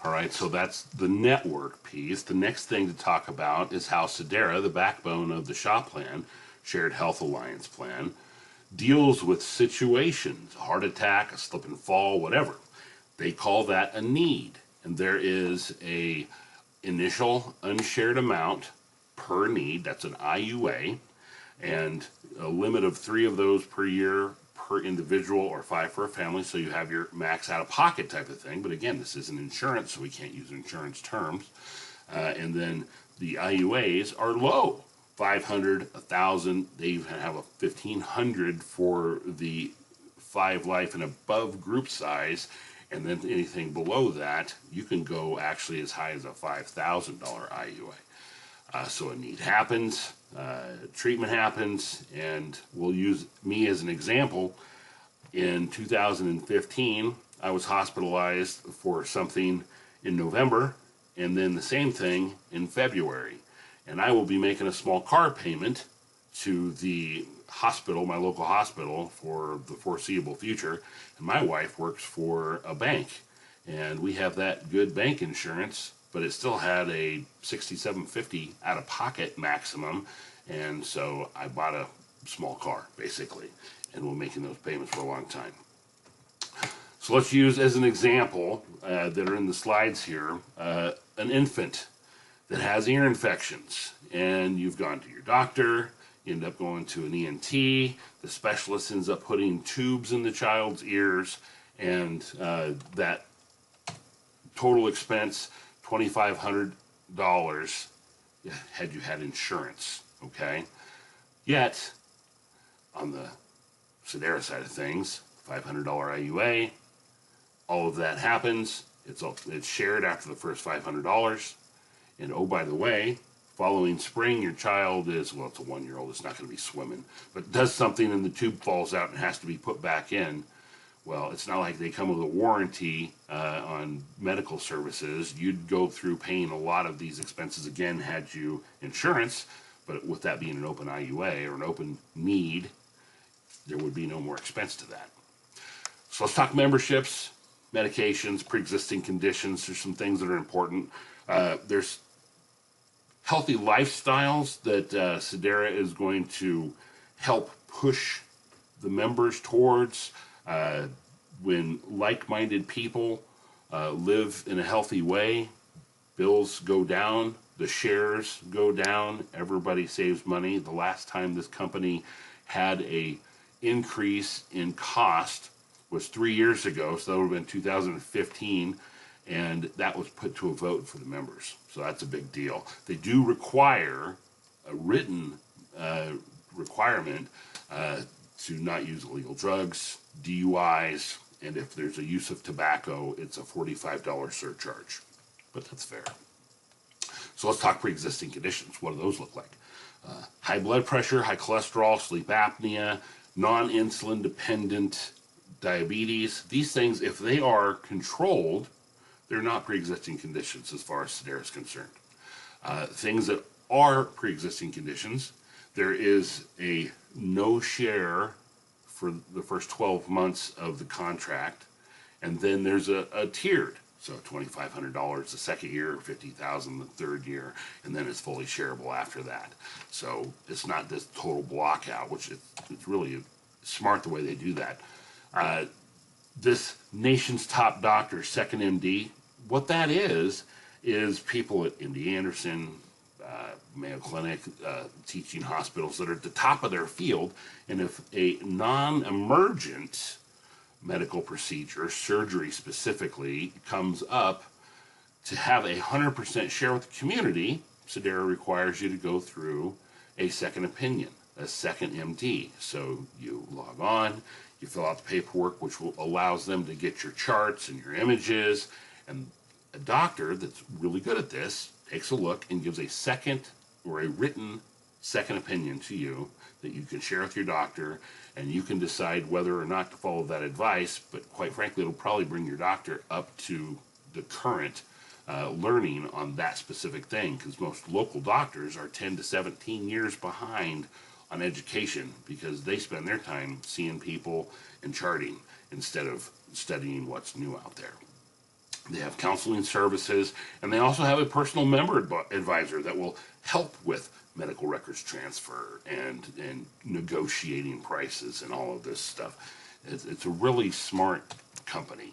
All right, so that's the network piece. The next thing to talk about is how Sedera, the backbone of the SHA plan, Shared Health Alliance plan, deals with situations, a heart attack, a slip and fall, whatever. They call that a need, and there is a initial unshared amount per need. That's an IUA, and a limit of 3 of those per year per individual, or 5 for a family, so you have your max out-of-pocket type of thing. But again, this isn't insurance, so we can't use insurance terms. And then the IUAs are low, 500, 1,000. They even have a 1,500 for the 5 life and above group size, and then anything below that, you can go actually as high as a $5,000 IUA. So a need happens, treatment happens, and we'll use me as an example. In 2015, I was hospitalized for something in November, and then the same thing in February. And I will be making a small car payment to the hospital, my local hospital, for the foreseeable future. And my wife works for a bank, and we have that good bank insurance, but it still had a $6,750 out-of-pocket maximum, and so I bought a small car, basically, and we're making those payments for a long time. So let's use as an example that are in the slides here, an infant that has ear infections, and you've gone to your doctor, you end up going to an ENT, the specialist ends up putting tubes in the child's ears, and that total expense, $2,500 had you had insurance, okay? Yet, on the Sedera side of things, $500 IUA, all of that happens, it's shared after the first $500, and oh, by the way, following spring, your child is, well, it's a 1-year-old, it's not going to be swimming, but does something and the tube falls out and has to be put back in. Well, it's not like they come with a warranty on medical services. You'd go through paying a lot of these expenses again had you insurance, but with that being an open IUA or an open need, there would be no more expense to that. So let's talk memberships, medications, pre-existing conditions. There's some things that are important. There's healthy lifestyles that Sedera is going to help push the members towards. When like-minded people live in a healthy way, bills go down, the shares go down, everybody saves money. The last time this company had a increase in cost was 3 years ago, so that would have been 2015, and that was put to a vote for the members. So that's a big deal. They do require a written requirement to not use illegal drugs, DUIs, and if there's a use of tobacco, it's a $45 surcharge. But that's fair. So let's talk pre-existing conditions. What do those look like? High blood pressure, high cholesterol, sleep apnea, non-insulin dependent diabetes. These things, if they are controlled, they're not pre-existing conditions as far as Sedera is concerned. Things that are pre-existing conditions, there is a no share for the first 12 months of the contract, and then there's a tiered, so $2,500 the second year, $50,000 the third year, and then it's fully shareable after that. So it's not this total block out, which it's really smart the way they do that. This nation's top doctor, second MD, what that is people at MD Anderson, Mayo Clinic, teaching hospitals that are at the top of their field, and if a non-emergent medical procedure, surgery specifically, comes up, to have 100% share with the community, Sedera requires you to go through a second opinion, a second MD. So you log on, you fill out the paperwork, which allows them to get your charts and your images, and a doctor that's really good at this takes a look and gives a second or a written second opinion to you that you can share with your doctor, and you can decide whether or not to follow that advice. But quite frankly, it'll probably bring your doctor up to the current learning on that specific thing, because most local doctors are 10 to 17 years behind on education because they spend their time seeing people and charting instead of studying what's new out there. They have counseling services, and they also have a personal member advisor that will help with medical records transfer and negotiating prices and all of this stuff. It's a really smart company.